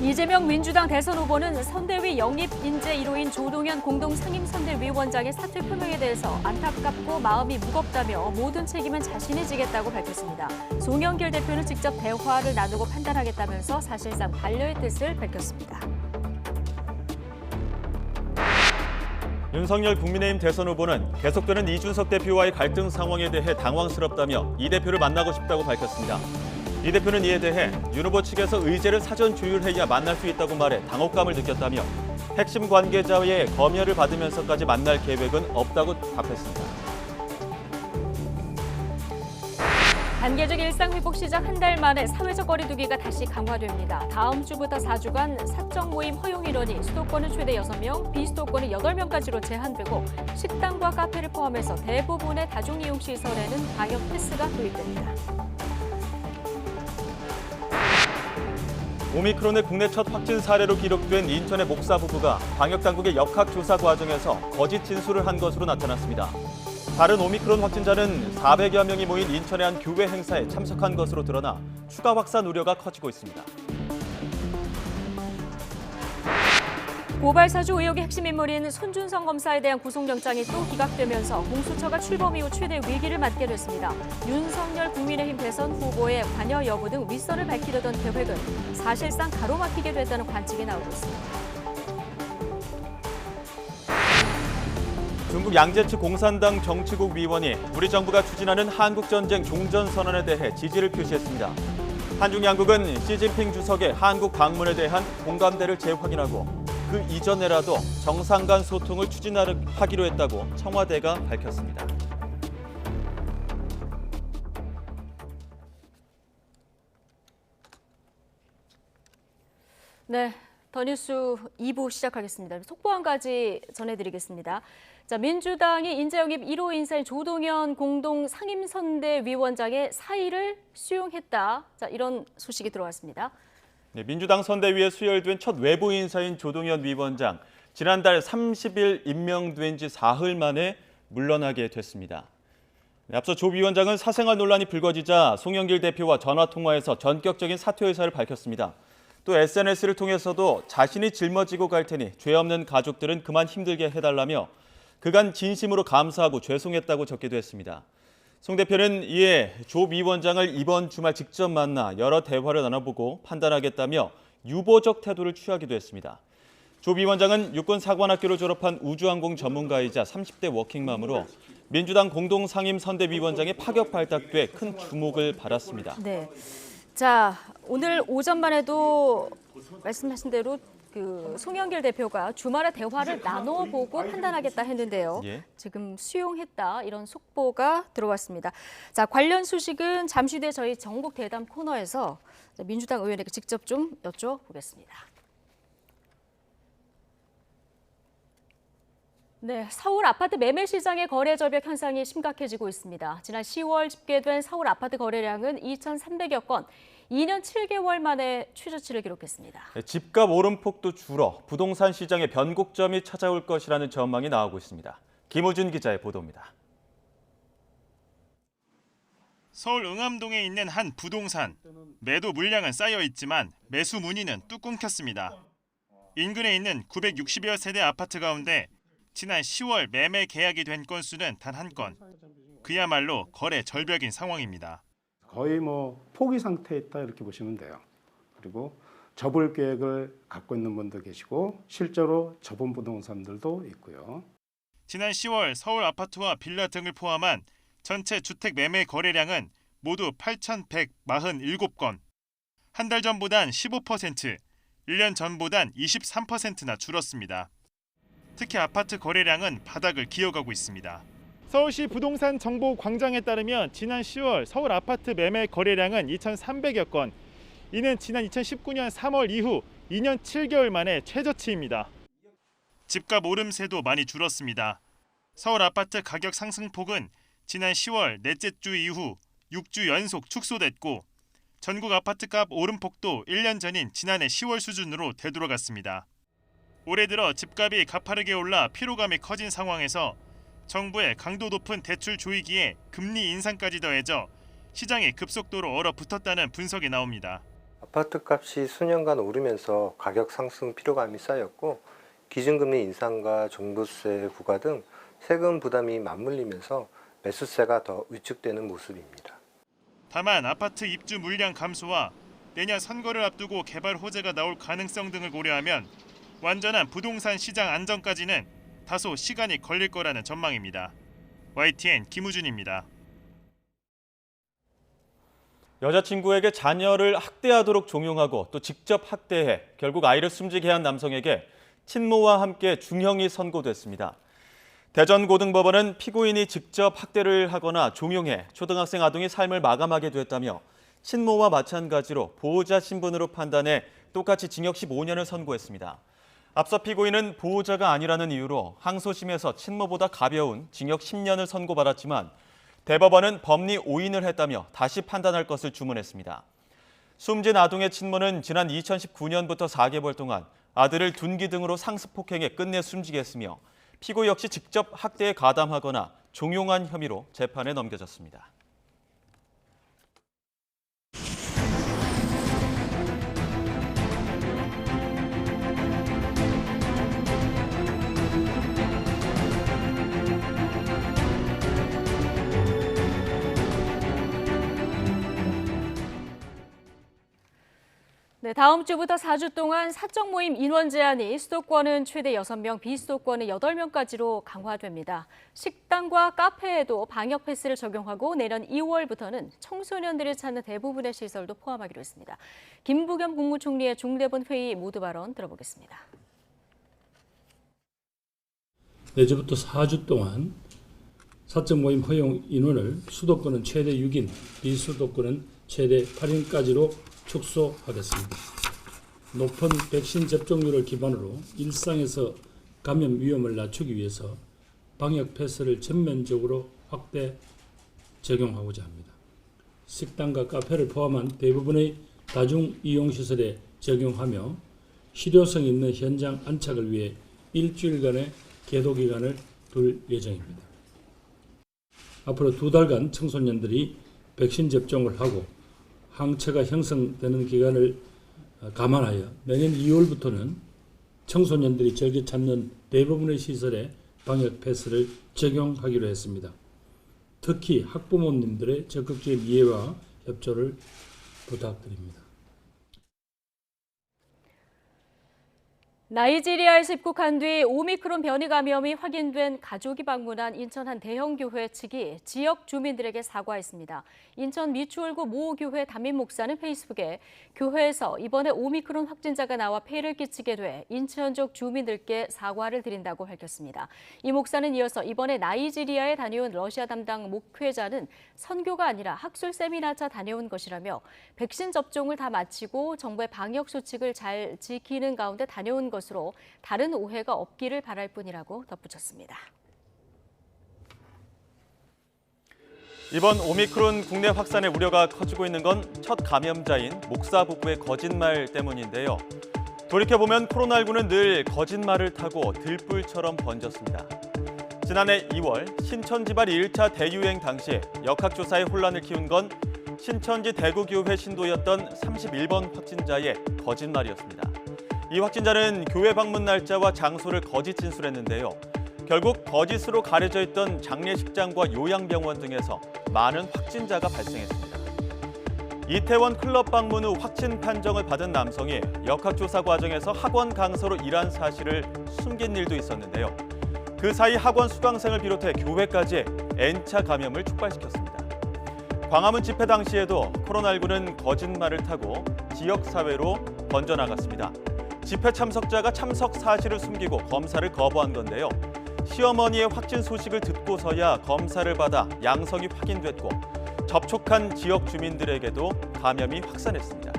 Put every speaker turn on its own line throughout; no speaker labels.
이재명 민주당 대선 후보는 선대위 영입 인재 1호인 조동현 공동상임선대위원장의 사퇴 표명에 대해서 안타깝고 마음이 무겁다며 모든 책임은 자신이 지겠다고 밝혔습니다. 송영길 대표는 직접 대화를 나누고 판단하겠다면서 사실상 반려의 뜻을 밝혔습니다.
윤석열 국민의힘 대선 후보는 계속되는 이준석 대표와의 갈등 상황에 대해 당황스럽다며 이 대표를 만나고 싶다고 밝혔습니다. 이 대표는 이에 대해 윤 후보 측에서 의제를 사전 조율해야 만날 수 있다고 말해 당혹감을 느꼈다며 핵심 관계자의 검열을 받으면서까지 만날 계획은 없다고 답했습니다.
단계적 일상 회복 시작 한 달 만에 사회적 거리두기가 다시 강화됩니다. 다음 주부터 4주간 사적 모임 허용 인원이 수도권은 최대 6명, 비수도권은 8명까지로 제한되고 식당과 카페를 포함해서 대부분의 다중이용시설에는 방역 패스가 도입됩니다.
오미크론의 국내 첫 확진 사례로 기록된 인천의 목사 부부가 방역당국의 역학조사 과정에서 거짓 진술을 한 것으로 나타났습니다. 다른 오미크론 확진자는 400여 명이 모인 인천의 한 교회 행사에 참석한 것으로 드러나 추가 확산 우려가 커지고 있습니다.
고발 사주 의혹의 핵심 인물인 손준성 검사에 대한 구속영장이 또 기각되면서 공수처가 출범 이후 최대 위기를 맞게 됐습니다. 윤석열 국민의힘 대선 후보의 관여 여부 등 윗선을 밝히려던 계획은 사실상 가로막히게 됐다는 관측이 나오고 있습니다.
중국 양재츠 공산당 정치국 위원이 우리 정부가 추진하는 한국전쟁 종전선언에 대해 지지를 표시했습니다. 한중 양국은 시진핑 주석의 한국 방문에 대한 공감대를 재확인하고 그 이전에라도 정상 간 소통을 추진하기로 했다고 청와대가 밝혔습니다.
네, 더 뉴스 2부 시작하겠습니다. 속보 한 가지 전해드리겠습니다. 자, 민주당이 인재영입 1호 인사인 조동현 공동상임선대위원장의 사의를 수용했다. 자, 이런 소식이 들어왔습니다.
네, 민주당 선대위에 수혈된 첫 외부 인사인 조동현 위원장. 지난달 30일 임명된 지 사흘 만에 물러나게 됐습니다. 네, 앞서 조 위원장은 사생활 논란이 불거지자 송영길 대표와 전화통화에서 전격적인 사퇴 의사를 밝혔습니다. 또 SNS를 통해서도 자신이 짊어지고 갈 테니 죄 없는 가족들은 그만 힘들게 해달라며 그간 진심으로 감사하고 죄송했다고 적기도 했습니다. 송 대표는 이에 조 위원장을 이번 주말 직접 만나 여러 대화를 나눠보고 판단하겠다며 유보적 태도를 취하기도 했습니다. 조 위원장은 육군사관학교를 졸업한 우주항공 전문가이자 30대 워킹맘으로 민주당 공동상임선대위원장의 파격 발탁돼 큰 주목을 받았습니다.
네. 자, 오늘 오전만 해도 말씀하신 대로 송영길 대표가 주말에 대화를 나눠보고 판단하겠다 했는데요. 지금 수용했다 이런 속보가 들어왔습니다. 자, 관련 소식은 잠시 뒤에 저희 정국 대담 코너에서 민주당 의원에게 직접 좀 여쭤보겠습니다. 네, 서울 아파트 매매 시장의 거래 절벽 현상이 심각해지고 있습니다. 지난 10월 집계된 서울 아파트 거래량은 2,300여 건, 2년 7개월 만에 최저치를 기록했습니다.
집값 오름폭도 줄어 부동산 시장에 변곡점이 찾아올 것이라는 전망이 나오고 있습니다. 김호준 기자의 보도입니다.
서울 응암동에 있는 한 부동산. 매도 물량은 쌓여 있지만 매수 문의는 뚝 끊겼습니다. 인근에 있는 960여 세대 아파트 가운데 지난 10월 매매 계약이 된 건수는 단 한 건. 그야말로 거래 절벽인 상황입니다.
거의 포기 상태에 있다 이렇게 보시면 돼요. 그리고 접을 계획을 갖고 있는 분도 계시고 실제로 접은 부동산들도 있고요.
지난 10월 서울 아파트와 빌라 등을 포함한 전체 주택 매매 거래량은 모두 8,147건. 한 달 전보단 15%, 1년 전보단 23%나 줄었습니다. 특히 아파트 거래량은 바닥을 기어가고 있습니다. 서울시 부동산 정보 광장에 따르면 지난 10월 서울 아파트 매매 거래량은 2,300여 건. 이는 지난 2019년 3월 이후 2년 7개월 만에 최저치입니다. 집값 오름세도 많이 줄었습니다. 서울 아파트 가격 상승폭은 지난 10월 넷째 주 이후 6주 연속 축소됐고 전국 아파트값 오름폭도 1년 전인 지난해 10월 수준으로 되돌아갔습니다. 올해 들어 집값이 가파르게 올라 피로감이 커진 상황에서 정부의 강도 높은 대출 조이기에 금리 인상까지 더해져 시장이 급속도로 얼어붙었다는 분석이 나옵니다.
아파트 값이 수년간 오르면서 가격 상승 피로감이 쌓였고 기준금리 인상과 종부세 부과 등 세금 부담이 맞물리면서 매수세가 더 위축되는 모습입니다.
다만 아파트 입주 물량 감소와 내년 선거를 앞두고 개발 호재가 나올 가능성 등을 고려하면 완전한 부동산 시장 안정까지는 다소 시간이 걸릴 거라는 전망입니다. YTN 김우준입니다.
여자친구에게 자녀를 학대하도록 종용하고 또 직접 학대해 결국 아이를 숨지게 한 남성에게 친모와 함께 중형이 선고됐습니다. 대전고등법원은 피고인이 직접 학대를 하거나 종용해 초등학생 아동의 삶을 마감하게 됐다며 친모와 마찬가지로 보호자 신분으로 판단해 똑같이 징역 15년을 선고했습니다. 앞서 피고인은 보호자가 아니라는 이유로 항소심에서 친모보다 가벼운 징역 10년을 선고받았지만 대법원은 법리 오인을 했다며 다시 판단할 것을 주문했습니다. 숨진 아동의 친모는 지난 2019년부터 4개월 동안 아들을 둔기 등으로 상습폭행해 끝내 숨지게 했으며 피고 역시 직접 학대에 가담하거나 종용한 혐의로 재판에 넘겨졌습니다.
네, 다음 주부터 4주 동안 사적 모임 인원 제한이 수도권은 최대 6명, 비수도권은 8명까지로 강화됩니다. 식당과 카페에도 방역 패스를 적용하고 내년 2월부터는 청소년들이 찾는 대부분의 시설도 포함하기로 했습니다. 김부겸 국무총리의 중대본 회의 모두 발언 들어보겠습니다.
내주부터 4주 동안 사적 모임 허용 인원을 수도권은 최대 6인, 비수도권은 최대 8인까지로 축소하겠습니다. 높은 백신 접종률을 기반으로 일상에서 감염 위험을 낮추기 위해서 방역 패스를 전면적으로 확대 적용하고자 합니다. 식당과 카페를 포함한 대부분의 다중 이용시설에 적용하며 실효성 있는 현장 안착을 위해 일주일간의 계도 기간을 둘 예정입니다. 앞으로 2달간 청소년들이 백신 접종을 하고 항체가 형성되는 기간을 감안하여 내년 2월부터는 청소년들이 즐겨 찾는 대부분의 시설에 방역 패스를 적용하기로 했습니다. 특히 학부모님들의 적극적인 이해와 협조를 부탁드립니다.
나이지리아에서 입국한 뒤 오미크론 변이 감염이 확인된 가족이 방문한 인천 한 대형 교회 측이 지역 주민들에게 사과했습니다. 인천 미추홀구 모 교회 담임 목사는 페이스북에 교회에서 이번에 오미크론 확진자가 나와 폐를 끼치게 돼 인천족 주민들께 사과를 드린다고 밝혔습니다. 이 목사는 이어서 이번에 나이지리아에 다녀온 러시아 담당 목회자는 선교가 아니라 학술 세미나차 다녀온 것이라며 백신 접종을 다 마치고 정부의 방역 수칙을 잘 지키는 가운데 다녀온 것으로 다른 오해가 없기를 바랄 뿐이라고 덧붙였습니다.
이번 오미크론 국내 확산의 우려가 커지고 있는 건 첫 감염자인 목사 부부의 거짓말 때문인데요. 돌이켜보면 코로나19는 늘 거짓말을 타고 들불처럼 번졌습니다. 지난해 2월 신천지발이 1차 대유행 당시 역학조사에 혼란을 키운 건 신천지 대구교회 신도였던 31번 확진자의 거짓말이었습니다. 이 확진자는 교회 방문 날짜와 장소를 거짓 진술했는데요. 결국 거짓으로 가려져 있던 장례식장과 요양병원 등에서 많은 확진자가 발생했습니다. 이태원 클럽 방문 후 확진 판정을 받은 남성이 역학조사 과정에서 학원 강사로 일한 사실을 숨긴 일도 있었는데요. 그 사이 학원 수강생을 비롯해 교회까지 N차 감염을 촉발시켰습니다. 광화문 집회 당시에도 코로나19는 거짓말을 타고 지역사회로 번져나갔습니다. 집회 참석자가 참석 사실을 숨기고 검사를 거부한 건데요. 시어머니의 확진 소식을 듣고서야 검사를 받아 양성이 확인됐고 접촉한 지역 주민들에게도 감염이 확산했습니다.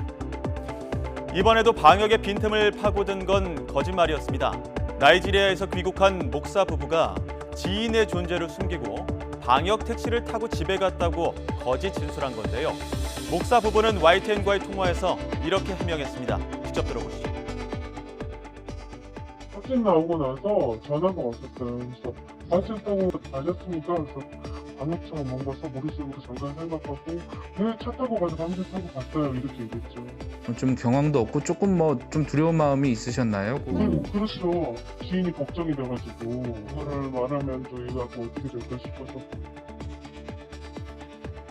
이번에도 방역의 빈틈을 파고든 건 거짓말이었습니다. 나이지리아에서 귀국한 목사 부부가 지인의 존재를 숨기고 방역 택시를 타고 집에 갔다고 거짓 진술한 건데요. 목사 부부는 YTN과의 통화에서 이렇게 해명했습니다. 직접 들어보시죠.
확진 나오고 나서 전화가 왔었어요. 그래서 마스크하고 다녔으니까 그래서 방역처럼 뭔가 머릿속으로 잠깐 생각하고 왜 차 타고 가서 한 대 타고 갔어요 이렇게 얘기했죠.
좀 경황도 없고 조금 뭐 좀 두려운 마음이 있으셨나요?
그렇죠. 지인이 걱정이 돼가지고 그거를 말하면 저희가 뭐 어떻게 될까 싶어서.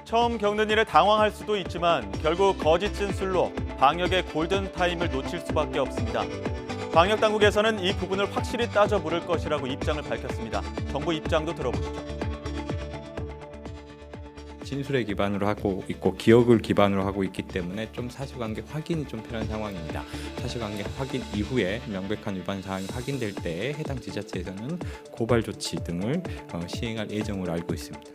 처음 겪는 일에 당황할 수도 있지만 결국 거짓 진술로 방역의 골든타임을 놓칠 수밖에 없습니다. 방역당국에서는 이 부분을 확실히 따져 물을 것이라고 입장을 밝혔습니다. 정부 입장도 들어보시죠.
진술에 기반으로 하고 있고 기억을 기반으로 하고 있기 때문에 좀 사실관계 확인이 좀 필요한 상황입니다. 사실관계 확인 이후에 명백한 위반 사항이 확인될 때 해당 지자체에서는 고발 조치 등을 시행할 예정으로 알고 있습니다.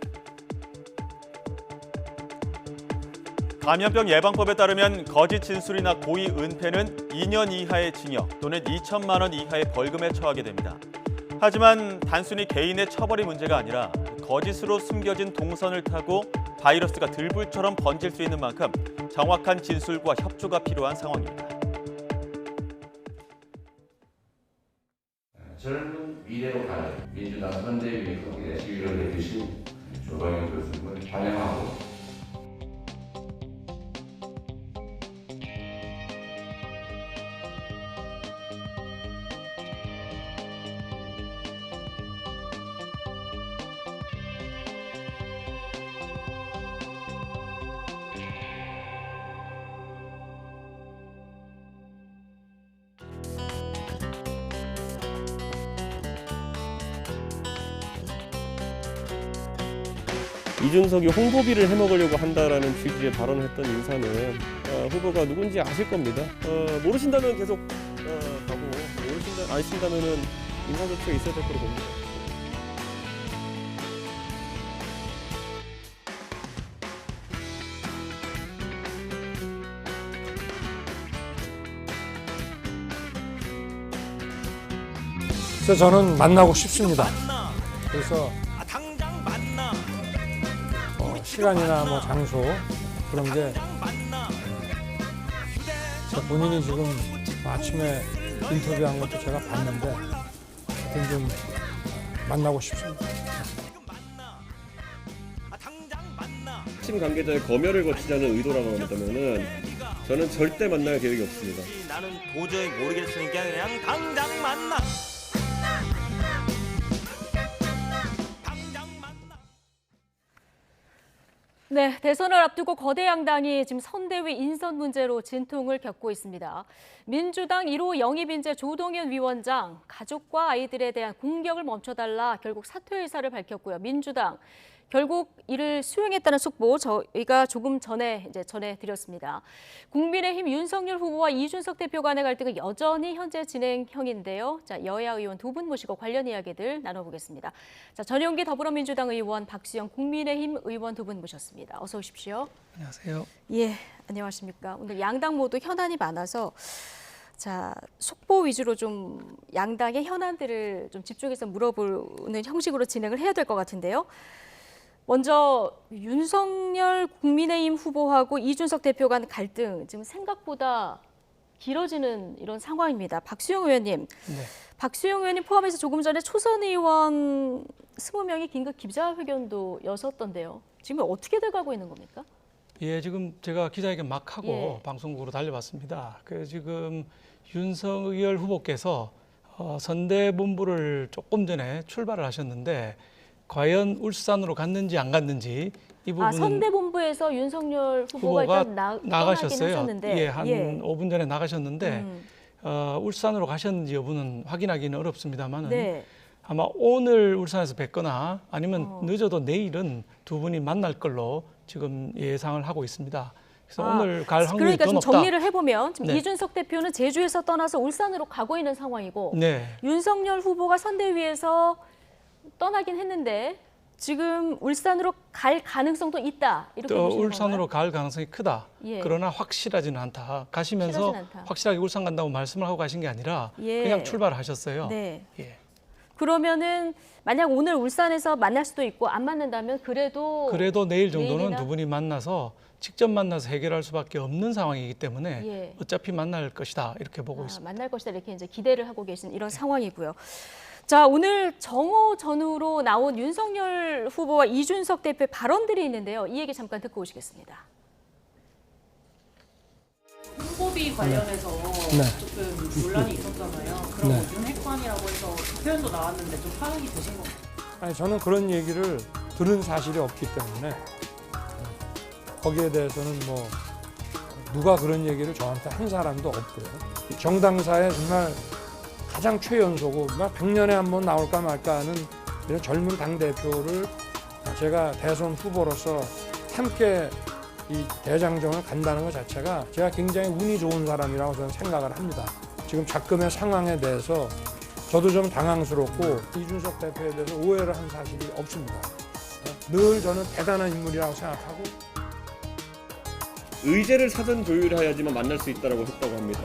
감염병 예방법에 따르면 거짓 진술이나 고의 은폐는 2년 이하의 징역 또는 2천만 원 이하의 벌금에 처하게 됩니다. 하지만 단순히 개인의 처벌이 문제가 아니라 거짓으로 숨겨진 동선을 타고 바이러스가 들불처럼 번질 수 있는 만큼 정확한 진술과 협조가 필요한 상황입니다.
젊은 미래로 가는 민주당 선대위의 거기에 지위를 내주신 조광현 교수님을 환영하고
이준석이 홍보비를 해먹으려고 한다라는 취지의 발언을 했던 인사는 후보가 누군지 아실 겁니다. 모르신다면 계속 가고 아신다면은 인사조치가 있어야 될 거로 봅니다.
그래서 저는 만나고 싶습니다. 그래서 시간이나 뭐 장소 그런 게 본인이 지금 아침에 인터뷰한 것도 제가 봤는데 하여튼 좀 만나고 싶습니다.
핵심 관계자의 검열을 거치자는 의도라고 한다면은 저는 절대 만날 계획이 없습니다.
나는 도저히 모르겠으니까 그냥 당장 만나.
네, 대선을 앞두고 거대 양당이 지금 선대위 인선 문제로 진통을 겪고 있습니다. 민주당 1호 영입인재 조동현 위원장, 가족과 아이들에 대한 공격을 멈춰달라 결국 사퇴 의사를 밝혔고요. 민주당 결국 이를 수용했다는 속보 저희가 조금 전에 전해드렸습니다. 국민의힘 윤석열 후보와 이준석 대표 간의 갈등은 여전히 현재 진행형인데요. 자, 여야 의원 두 분 모시고 관련 이야기들 나눠보겠습니다. 자, 전용기 더불어민주당 의원, 박수영 국민의힘 의원 두 분 모셨습니다. 어서 오십시오.
안녕하세요.
예, 안녕하십니까. 오늘 양당 모두 현안이 많아서 자, 속보 위주로 좀 양당의 현안들을 좀 집중해서 물어보는 형식으로 진행을 해야 될 것 같은데요. 먼저 윤석열 국민의힘 후보하고 이준석 대표 간 갈등 지금 생각보다 길어지는 이런 상황입니다. 박수영 의원님,
네.
박수영 의원님 포함해서 조금 전에 초선 의원 20명이 긴급 기자회견도 여섰던데요. 지금 어떻게 돼가고 있는 겁니까?
예, 지금 제가 기자회견 막 하고
예.
방송국으로 달려봤습니다. 그래서 지금 윤석열 후보께서 선대본부를 조금 전에 출발을 하셨는데 과연 울산으로 갔는지 안 갔는지 이 부분은
선대본부에서 윤석열 후보가 일단
나가셨어요.
예,
한 5분 전에 나가셨는데 울산으로 가셨는지 여부는 확인하기는 어렵습니다만은
네.
아마 오늘 울산에서 뵙거나 아니면 늦어도 내일은 두 분이 만날 걸로 지금 예상을 하고 있습니다. 그래서 오늘 갈 확률이
그러니까
더
좀
높다.
정리를 해보면 지금
네.
이준석 대표는 제주에서 떠나서 울산으로 가고 있는 상황이고
네.
윤석열 후보가 선대위에서 떠나긴 했는데 지금 울산으로 갈 가능성도 있다. 이렇게 보시는
울산으로
건가요?
갈 가능성이 크다.
예.
그러나 확실하지는 않다. 가시면서
확실하진 않다.
확실하게 울산 간다고 말씀을 하고 가신 게 아니라
예.
그냥 출발하셨어요.
네.
예.
그러면은 만약 오늘 울산에서 만날 수도 있고 안 만난다면 그래도
내일 정도는
내일이나?
두 분이 만나서 직접 만나서 해결할 수밖에 없는 상황이기 때문에
예.
어차피 만날 것이다 이렇게 보고 있습니다.
만날 것이다 이렇게 이제 기대를 하고 계신 이런 상황이고요. 자, 오늘 정오 전후로 나온 윤석열 후보와 이준석 대표의 발언들이 있는데요. 이 얘기 잠깐 듣고 오시겠습니다.
홍보비 관련해서 조금 논란이 있었잖아요. 그럼 뭐 윤핵관이라고 해서 표현도 나왔는데 좀 파악이 되신 건가요?
아니, 저는 그런 얘기를 들은 사실이 없기 때문에 거기에 대해서는 뭐 누가 그런 얘기를 저한테 한 사람도 없고요. 정당사에 정말 가장 최연소고 막 100년에 한 번 나올까 말까 하는 이런 젊은 당대표를 제가 대선 후보로서 함께 이 대장정을 간다는 것 자체가 제가 굉장히 운이 좋은 사람이라고 저는 생각을 합니다. 지금 작금의 상황에 대해서 저도 좀 당황스럽고 이준석 대표에 대해서 오해를 한 사실이 없습니다. 늘 저는 대단한 인물이라고 생각하고
의제를 사전 조율해야지만 만날 수 있다고 했다고 합니다.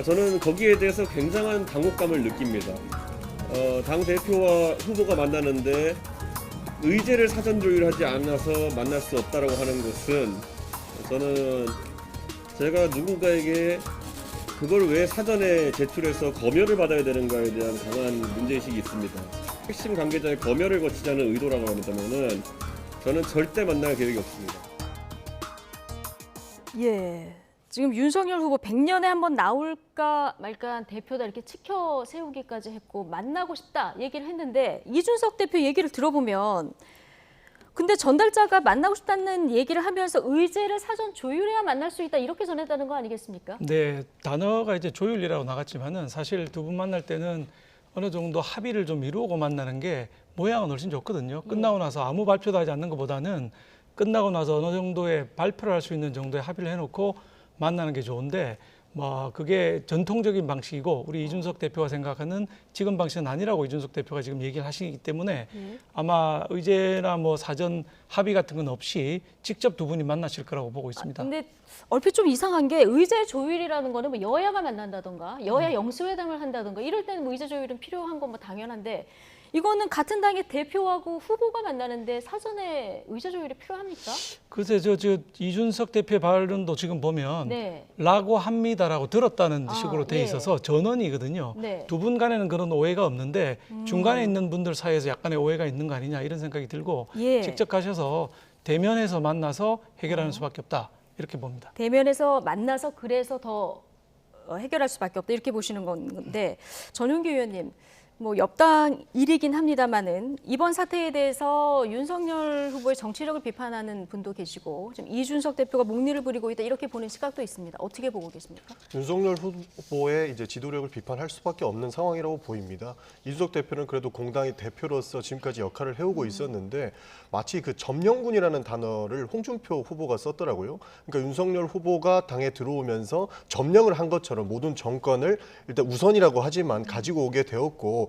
저는 거기에 대해서 굉장한 당혹감을 느낍니다. 당 대표와 후보가 만나는데 의제를 사전 조율하지 않아서 만날 수 없다라고 하는 것은 저는 제가 누군가에게 그걸 왜 사전에 제출해서 검열을 받아야 되는가에 대한 강한 문제의식이 있습니다. 핵심 관계자의 검열을 거치자는 의도라고 한다면은 저는 절대 만날 계획이 없습니다.
예. 지금 윤석열 후보 100년에 한 번 나올까 말까 한 대표다 이렇게 치켜 세우기까지 했고 만나고 싶다 얘기를 했는데 이준석 대표 얘기를 들어보면 근데 전달자가 만나고 싶다는 얘기를 하면서 의제를 사전 조율해야 만날 수 있다 이렇게 전했다는 거 아니겠습니까?
네, 단어가 이제 조율이라고 나갔지만은 사실 두 분 만날 때는 어느 정도 합의를 좀 이루고 만나는 게 모양은 훨씬 좋거든요. 끝나고 나서 아무 발표도 하지 않는 것보다는 끝나고 나서 어느 정도의 발표를 할 수 있는 정도의 합의를 해놓고 만나는 게 좋은데 뭐 그게 전통적인 방식이고 우리 이준석 대표가 생각하는 지금 방식은 아니라고 이준석 대표가 지금 얘기를 하시기 때문에 아마 의제나 뭐 사전 합의 같은 건 없이 직접 두 분이 만나실 거라고 보고 있습니다.
근데 얼핏 좀 이상한 게 의제 조율이라는 거는 뭐 여야가 만난다던가 여야 영수회담을 한다던가 이럴 때는 뭐 의제 조율은 필요한 건 뭐 당연한데 이거는 같은 당의 대표하고 후보가 만나는데 사전에 의제 조율이 필요합니까?
글쎄 저 이준석 대표의 발언도 지금 보면 라고 합니다라고 들었다는 식으로 돼 있어서 전언이거든요. 두 분 간에는 그런 오해가 없는데 중간에 있는 분들 사이에서 약간의 오해가 있는 거 아니냐 이런 생각이 들고 직접 가셔서 대면에서 만나서 해결하는 수밖에 없다 이렇게 봅니다.
대면에서 만나서 그래서 더 해결할 수밖에 없다 이렇게 보시는 건데 전용기 의원님 뭐 여당 일이긴 합니다만은 이번 사태에 대해서 윤석열 후보의 정치력을 비판하는 분도 계시고 지금 이준석 대표가 목리를 부리고 있다 이렇게 보는 시각도 있습니다. 어떻게 보고 계십니까?
윤석열 후보의 이제 지도력을 비판할 수밖에 없는 상황이라고 보입니다. 이준석 대표는 그래도 공당의 대표로서 지금까지 역할을 해오고 있었는데 마치 그 점령군이라는 단어를 홍준표 후보가 썼더라고요. 그러니까 윤석열 후보가 당에 들어오면서 점령을 한 것처럼 모든 정권을 일단 우선이라고 하지만 가지고 오게 되었고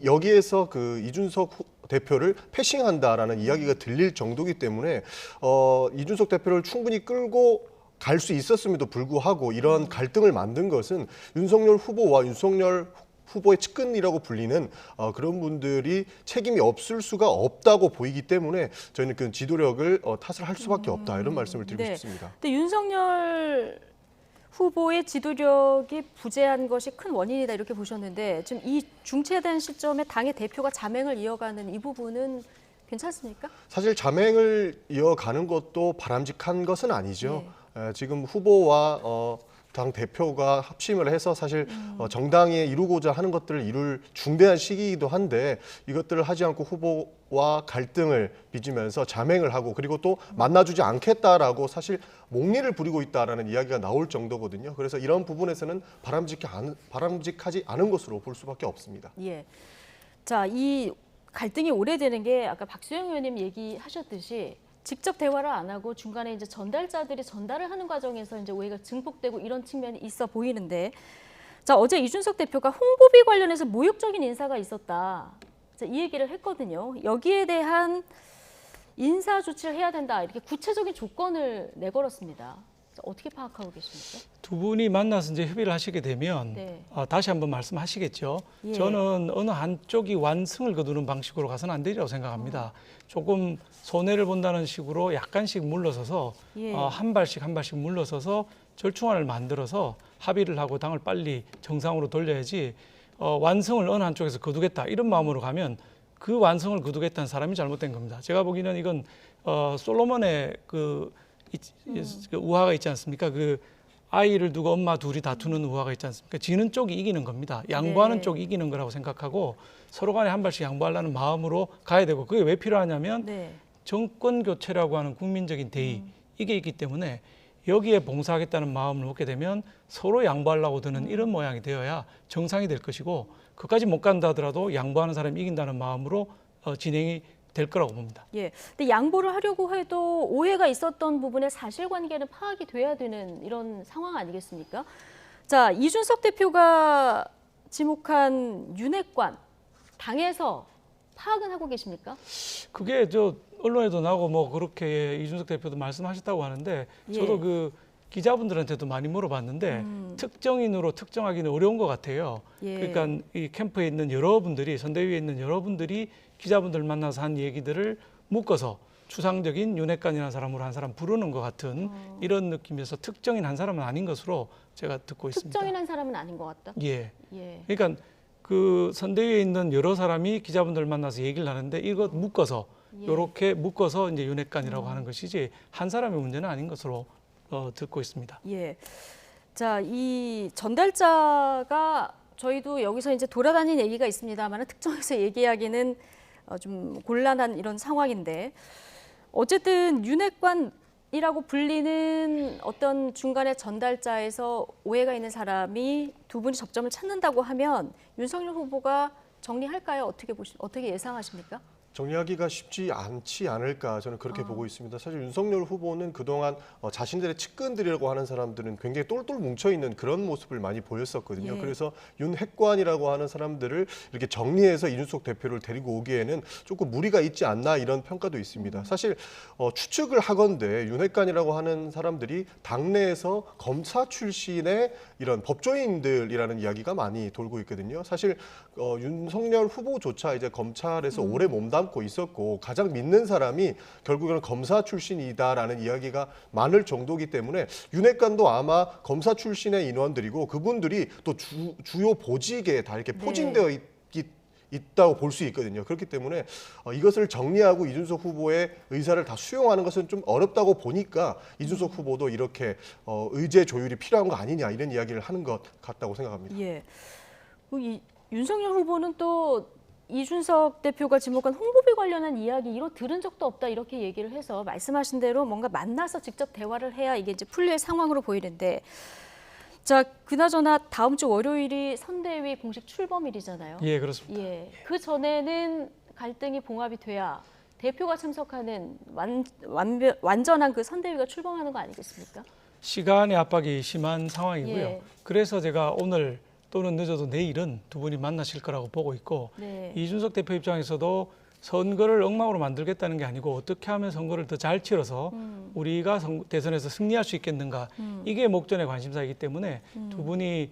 여기에서 그 이준석 대표를 패싱한다라는 이야기가 들릴 정도이기 때문에 이준석 대표를 충분히 끌고 갈 수 있었음에도 불구하고 이런 갈등을 만든 것은 윤석열 후보와 윤석열 후보의 측근이라고 불리는 그런 분들이 책임이 없을 수가 없다고 보이기 때문에 저희는 그 지도력을 탓을 할 수밖에 없다 이런 말씀을 드리고 싶습니다.
근데 윤석열 후보의 지도력이 부재한 것이 큰 원인이다 이렇게 보셨는데 지금 이 중체된 시점에 당의 대표가 자맹을 이어가는 이 부분은 괜찮습니까?
사실 자맹을 이어가는 것도 바람직한 것은 아니죠. 지금 후보와 당 대표가 합심을 해서 사실 정당에 이루고자 하는 것들을 이룰 중대한 시기이기도 한데 이것들을 하지 않고 후보와 갈등을 빚으면서 자맹을 하고 그리고 또 만나주지 않겠다라고 사실 목리를 부리고 있다라는 이야기가 나올 정도거든요. 그래서 이런 부분에서는 바람직하지 않은 것으로 볼 수밖에 없습니다.
예. 자, 이 갈등이 오래되는 게 아까 박수영 의원님 얘기하셨듯이 직접 대화를 안 하고 중간에 이제 전달자들이 전달을 하는 과정에서 이제 오해가 증폭되고 이런 측면이 있어 보이는데, 자 어제 이준석 대표가 홍보비 관련해서 모욕적인 인사가 있었다. 자, 이 얘기를 했거든요. 여기에 대한 인사 조치를 해야 된다 이렇게 구체적인 조건을 내걸었습니다. 자, 어떻게 파악하고 계십니까?
두 분이 만나서 이제 협의를 하시게 되면 다시 한번 말씀하시겠죠. 저는 어느 한쪽이 완승을 거두는 방식으로 가서는 안 되리라고 생각합니다. 조금 손해를 본다는 식으로 약간씩 물러서서 한 발씩 물러서서 절충안을 만들어서 합의를 하고 당을 빨리 정상으로 돌려야지 완성을 어느 한쪽에서 거두겠다 이런 마음으로 가면 그 완성을 거두겠다는 사람이 잘못된 겁니다. 제가 보기에는 이건 솔로몬의 그 우화가 있지 않습니까? 그 아이를 두고 엄마 둘이 다투는 우화가 있지 않습니까? 지는 쪽이 이기는 겁니다. 양보하는
네.
쪽이 이기는 거라고 생각하고 서로 간에 한 발씩 양보하려는 마음으로 가야 되고 그게 왜 필요하냐면
네.
정권 교체라고 하는 국민적인 대의 이게 있기 때문에 여기에 봉사하겠다는 마음을 먹게 되면 서로 양보하려고 드는 이런 모양이 되어야 정상이 될 것이고 그까지 못 간다 하더라도 양보하는 사람이 이긴다는 마음으로 진행이 될 거라고 봅니다.
예. 근데 양보를 하려고 해도 오해가 있었던 부분의 사실관계는 파악이 돼야 되는 이런 상황 아니겠습니까? 자, 이준석 대표가 지목한 윤핵관 당에서 파악은 하고 계십니까?
그게 저 언론에도 나오고 뭐 그렇게 이준석 대표도 말씀하셨다고 하는데 저도
예.
그 기자분들한테도 많이 물어봤는데 특정인으로 특정하기는 어려운 것 같아요.
예.
그러니까 이 캠프에 있는 여러분들이 선대위에 있는 여러분들이 기자분들 만나서 한 얘기들을 묶어서 추상적인 윤핵관이라는 사람으로 한 사람 부르는 것 같은 이런 느낌에서 특정인 한 사람은 아닌 것으로 제가 듣고 있습니다.
특정인 한 사람은 아닌 것 같다?
예.
예.
그러니까 그 선대위에 있는 여러 사람이 기자분들 만나서 얘기를 하는데 이것 묶어서 이렇게 묶어서 이제 윤핵관이라고 하는 것이지 한 사람의 문제는 아닌 것으로 듣고 있습니다.
예. 자, 이 전달자가 저희도 여기서 이제 돌아다니는 얘기가 있습니다만 특정해서 얘기하기는 좀 곤란한 이런 상황인데 어쨌든 윤핵관이라고 불리는 어떤 중간에 전달자에서 오해가 있는 사람이 두 분이 접점을 찾는다고 하면 윤석열 후보가 정리할까요? 어떻게 예상하십니까?
정리하기가 쉽지 않지 않을까 저는 그렇게 보고 있습니다. 사실 윤석열 후보는 그동안 자신들의 측근들이라고 하는 사람들은 굉장히 똘똘 뭉쳐있는 그런 모습을 많이 보였었거든요.
예.
그래서 윤핵관이라고 하는 사람들을 이렇게 정리해서 이준석 대표를 데리고 오기에는 조금 무리가 있지 않나 이런 평가도 있습니다. 사실 추측을 하건대 윤핵관이라고 하는 사람들이 당내에서 검사 출신의 이런 법조인들이라는 이야기가 많이 돌고 있거든요. 사실 윤석열 후보조차 이제 검찰에서 오래 몸담고 있었고 가장 믿는 사람이 결국에는 검사 출신이다라는 이야기가 많을 정도이기 때문에 윤핵관도 아마 검사 출신의 인원들이고 그분들이 또 주요 보직에 다 이렇게 포진되어 있다고 볼 수 있거든요. 그렇기 때문에 이것을 정리하고 이준석 후보의 의사를 다 수용하는 것은 좀 어렵다고 보니까 이준석 후보도 이렇게 의제 조율이 필요한 거 아니냐 이런 이야기를 하는 것 같다고 생각합니다.
예. 윤석열 후보는 또 이준석 대표가 지목한 홍보비 관련한 이야기 이로 들은 적도 없다 이렇게 얘기를 해서 말씀하신 대로 뭔가 만나서 직접 대화를 해야 이게 이제 풀릴 상황으로 보이는데 자, 그나저나 다음 주 월요일이 선대위 공식 출범일이잖아요.
예, 그렇습니다.
예. 그 전에는 갈등이 봉합이 돼야 대표가 참석하는 완전한 그 선대위가 출범하는 거 아니겠습니까?
시간의 압박이 심한 상황이고요.
예.
그래서 제가 오늘 또는 늦어도 내일은 두 분이 만나실 거라고 보고 있고
네.
이준석 대표 입장에서도 선거를 엉망으로 만들겠다는 게 아니고 어떻게 하면 선거를 더 잘 치러서 우리가 대선에서 승리할 수 있겠는가 이게 목전의 관심사이기 때문에 두 분이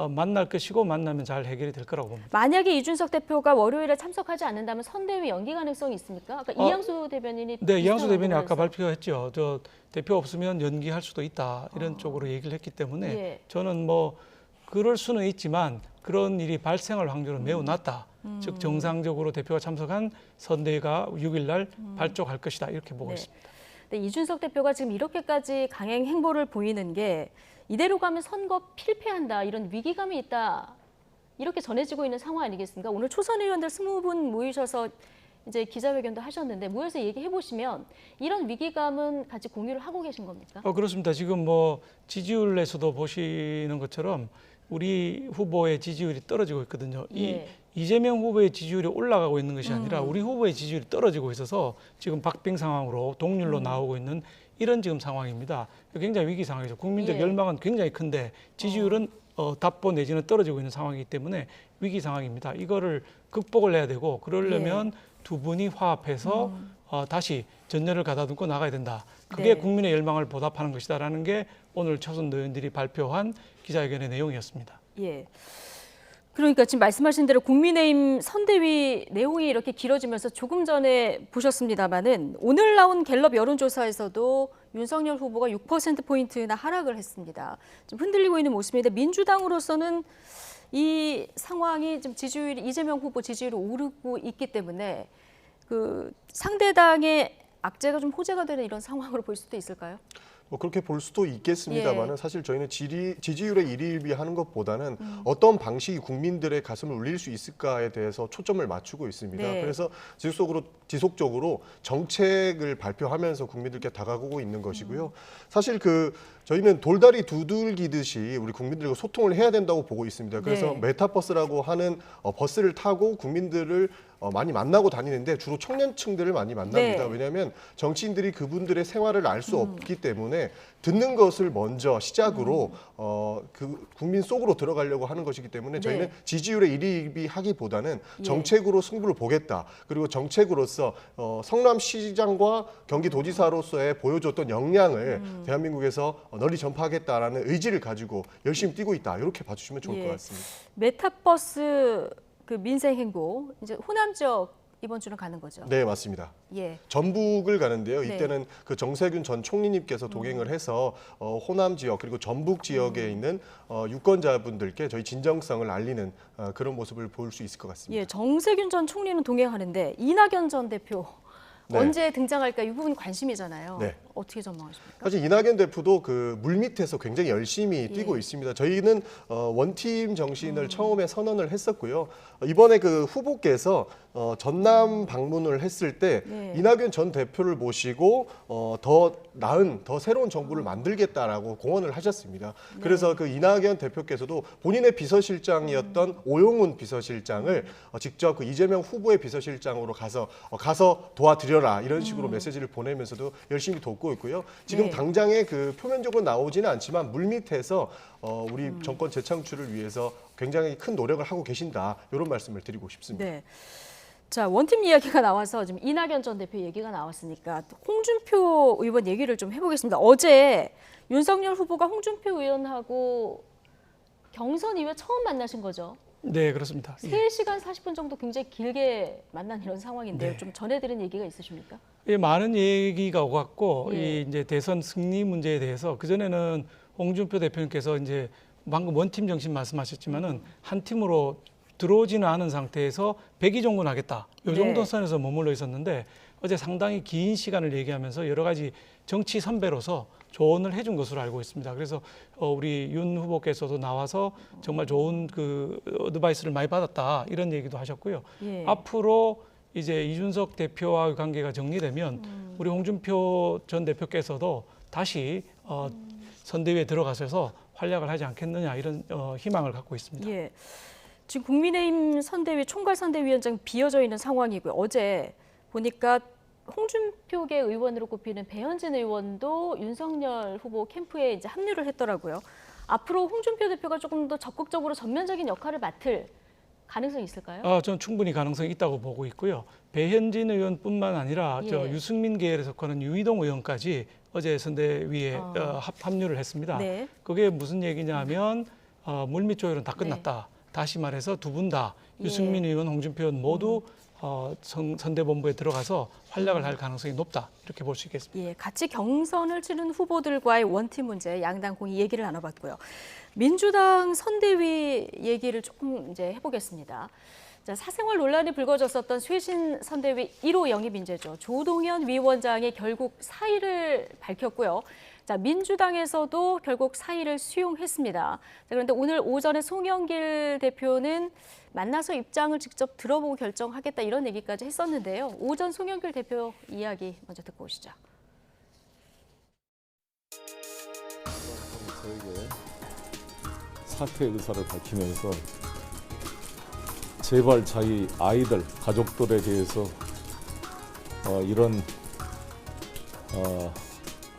만날 것이고 만나면 잘 해결이 될 거라고 봅니다.
만약에 이준석 대표가 월요일에 참석하지 않는다면 선대위 연기 가능성이 있습니까? 아까 이양수 대변인이
네, 이양수 대변인이
언급을
아까
해서.
발표했죠. 저 대표 없으면 연기할 수도 있다 이런 쪽으로 얘기를 했기 때문에
예.
저는 뭐 그럴 수는 있지만 그런 일이 발생할 확률은 매우 낮다. 즉 정상적으로 대표가 참석한 선대위가 6일 날 발족할 것이다 이렇게 보고
네.
있습니다.
근데 이준석 대표가 지금 이렇게까지 강행 행보를 보이는 게 이대로 가면 선거 필패한다 이런 위기감이 있다 이렇게 전해지고 있는 상황 아니겠습니까? 오늘 초선 의원들 20분 모이셔서 이제 기자회견도 하셨는데 모여서 얘기해 보시면 이런 위기감은 같이 공유를 하고 계신 겁니까?
그렇습니다. 지금 뭐 지지율에서도 보시는 것처럼 우리 후보의 지지율이 떨어지고 있거든요.
예.
이재명 후보의 지지율이 올라가고 있는 것이 아니라 우리 후보의 지지율이 떨어지고 있어서 지금 박빙 상황으로 동률로 나오고 있는 이런 지금 상황입니다. 굉장히 위기 상황이죠. 국민적
예.
열망은 굉장히 큰데 지지율은 답보 내지는 떨어지고 있는 상황이기 때문에 위기 상황입니다. 이거를 극복을 해야 되고 그러려면 두 분이 화합해서 다시 전열을 가다듬고 나가야 된다. 그게
네.
국민의 열망을 보답하는 것이다라는 게 오늘 초선 의원들이 발표한 기자회견의 내용이었습니다.
예. 그러니까 지금 말씀하신 대로 국민의힘 선대위 내용이 이렇게 길어지면서 조금 전에 보셨습니다마는 오늘 나온 갤럽 여론조사에서도 윤석열 후보가 6%포인트나 하락을 했습니다. 좀 흔들리고 있는 모습인데 민주당으로서는 이 상황이 좀 지지율이 이재명 후보 지지율이 오르고 있기 때문에 그 상대당의 악재가 좀 호재가 되는 이런 상황으로 볼 수도 있을까요?
뭐 그렇게 볼 수도 있겠습니다만은
예.
사실 저희는 지지율에 일희일비하는 것보다는 어떤 방식이 국민들의 가슴을 울릴 수 있을까에 대해서 초점을 맞추고 있습니다.
네.
그래서 지속적으로 정책을 발표하면서 국민들께 다가오고 있는 것이고요. 사실 저희는 돌다리 두들기듯이 우리 국민들과 소통을 해야 된다고 보고 있습니다. 그래서
네.
메타버스라고 하는 버스를 타고 국민들을 많이 만나고 다니는데 주로 청년층들을 많이 만납니다.
네.
왜냐하면 정치인들이 그분들의 생활을 알 수 없기 때문에 듣는 것을 먼저 시작으로 그 국민 속으로 들어가려고 하는 것이기 때문에 저희는
네.
지지율에 일희일비하기보다는
예.
정책으로 승부를 보겠다. 그리고 정책으로서 성남시장과 경기도지사로서의 보여줬던 역량을 대한민국에서 널리 전파하겠다라는 의지를 가지고 열심히 뛰고 있다. 이렇게 봐주시면 좋을 것 같습니다.
메타버스 그 민생 행보 이제 호남 지역 이번 주는 가는 거죠.
네, 맞습니다.
예.
전북을 가는데요.
네.
이때는 그 정세균 전 총리님께서 동행을 해서 호남 지역 그리고 전북 지역에 있는 유권자분들께 저희 진정성을 알리는 그런 모습을 볼 수 있을 것 같습니다.
예, 정세균 전 총리는 동행하는데 이낙연 전 대표
네.
언제 등장할까 이 부분 관심이잖아요.
네.
어떻게 전망하십니까?
사실 이낙연 대표도 그 물밑에서 굉장히 열심히 뛰고 있습니다. 저희는 원팀 정신을 처음에 선언을 했었고요. 이번에 그 후보께서 전남 방문을 했을 때
네.
이낙연 전 대표를 모시고 더 나은, 더 새로운 정부를 만들겠다라고 공언을 하셨습니다.
네.
그래서 그 이낙연 대표께서도 본인의 비서실장이었던 오용훈 비서실장을 직접 그 이재명 후보의 비서실장으로 가서 도와드려라 이런 식으로 메시지를 보내면서도 열심히 돕고 있고요. 지금
네.
당장에 그 표면적으로 나오지는 않지만 물밑에서 우리 정권 재창출을 위해서 굉장히 큰 노력을 하고 계신다. 이런 말씀을 드리고 싶습니다.
네. 자, 원팀 이야기가 나와서 지금 이낙연 전 대표 얘기가 나왔으니까 홍준표 의원 얘기를 좀 해보겠습니다. 어제 윤석열 후보가 홍준표 의원하고 경선 이후에 처음 만나신 거죠?
네, 그렇습니다.
3시간 40분 정도 굉장히 길게 만난 이런 상황인데요.
네.
좀 전해드린 얘기가 있으십니까?
예, 많은 얘기가 오갔고
예.
이 이제 대선 승리 문제에 대해서 그전에는 홍준표 대표님께서 이제 방금 원팀 정신 말씀하셨지만은 한 팀으로 들어오지는 않은 상태에서 백의종군하겠다. 이 정도
네.
선에서 머물러 있었는데 어제 상당히 긴 시간을 얘기하면서 여러 가지 정치 선배로서 조언을 해준 것으로 알고 있습니다. 그래서 우리 윤 후보께서도 나와서 정말 좋은 그 어드바이스를 많이 받았다 이런 얘기도 하셨고요.
예.
앞으로 이제 이준석 대표와의 관계가 정리되면 우리 홍준표 전 대표께서도 다시 선대위에 들어가셔서 활약을 하지 않겠느냐 이런 희망을 갖고 있습니다.
예. 지금 국민의힘 선대위 총괄 선대위원장 비어져 있는 상황이고요. 어제 보니까 홍준표계 의원으로 꼽히는 배현진 의원도 윤석열 후보 캠프에 이제 합류를 했더라고요. 앞으로 홍준표 대표가 조금 더 적극적으로 전면적인 역할을 맡을 가능성이 있을까요?
저는 충분히 가능성이 있다고 보고 있고요. 배현진 의원뿐만 아니라
예.
유승민 계열에 속하는 유이동 의원까지 어제 선대위에 합류를 했습니다.
네.
그게 무슨 얘기냐면 물밑 조율은 다 끝났다. 다시 말해서 두 분 다 유승민 의원, 홍준표 의원 모두 선대본부에 들어가서 활약을 할 가능성이 높다. 이렇게 볼 수 있겠습니다.
예, 같이 경선을 치른 후보들과의 원팀 문제 양당 공히 얘기를 나눠봤고요. 민주당 선대위 얘기를 조금 이제 해보겠습니다. 자, 사생활 논란이 불거졌었던 쇄신 선대위 1호 영입 인재죠. 조동현 위원장이 결국 사의를 밝혔고요. 자, 민주당에서도 결국 사의를 수용했습니다. 자, 그런데 오늘 오전에 송영길 대표는 만나서 입장을 직접 들어보고 결정하겠다 이런 얘기까지 했었는데요. 오전 송영길 대표 이야기 먼저 듣고 오시죠.
저에게 사퇴 의사를 밝히면서 제발 자기 아이들, 가족들에 대해서 이런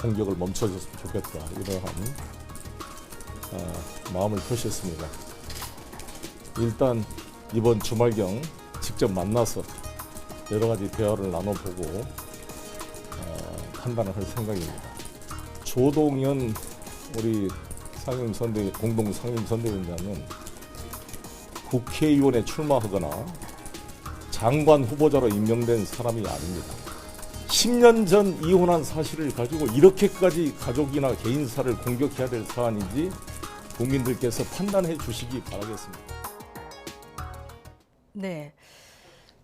공격을 멈춰줬으면 좋겠다 이러한 마음을 표시했습니다. 일단 이번 주말경 직접 만나서 여러 가지 대화를 나눠보고 판단을 할 생각입니다. 조동현 우리 공동 상임선대위원장은 국회의원에 출마하거나 장관 후보자로 임명된 사람이 아닙니다. 10년 전 이혼한 사실을 가지고 이렇게까지 가족이나 개인사를 공격해야 될 사안인지 국민들께서 판단해 주시기 바라겠습니다.
네.